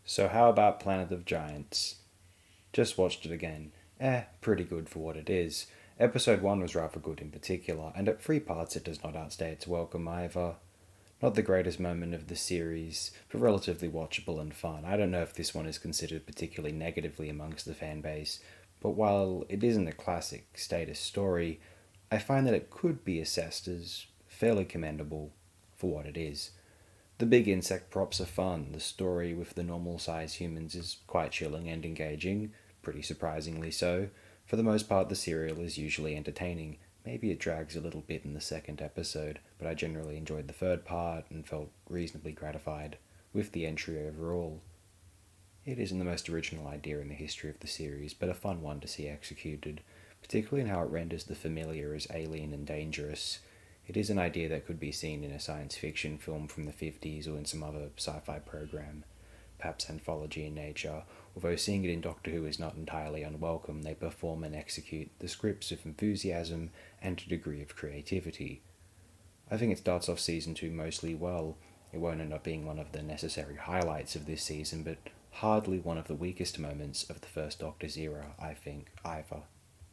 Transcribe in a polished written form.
So, how about Planet of Giants? Just watched it again. Pretty good for what it is. Episode 1 was rather good in particular, and at 3 parts it does not outstay its welcome either. Not the greatest moment of the series, but relatively watchable and fun. I don't know if this one is considered particularly negatively amongst the fan base, but while it isn't a classic status story, I find that it could be assessed as fairly commendable for what it is. The big insect props are fun. The story with the normal sized humans is quite chilling and engaging, pretty surprisingly so. For the most part, the serial is usually entertaining. Maybe it drags a little bit in the second episode, but I generally enjoyed the third part and felt reasonably gratified with the entry overall. It isn't the most original idea in the history of the series, but a fun one to see executed, particularly in how it renders the familiar as alien and dangerous. It is an idea that could be seen in a science fiction film from the 50s or in some other sci fi program, perhaps anthology in nature, although seeing it in Doctor Who is not entirely unwelcome. They perform and execute the scripts with enthusiasm and a degree of creativity. I think it starts off season 2 mostly well. It won't end up being one of the necessary highlights of this season, but hardly one of the weakest moments of the first Doctor's era, I think, either.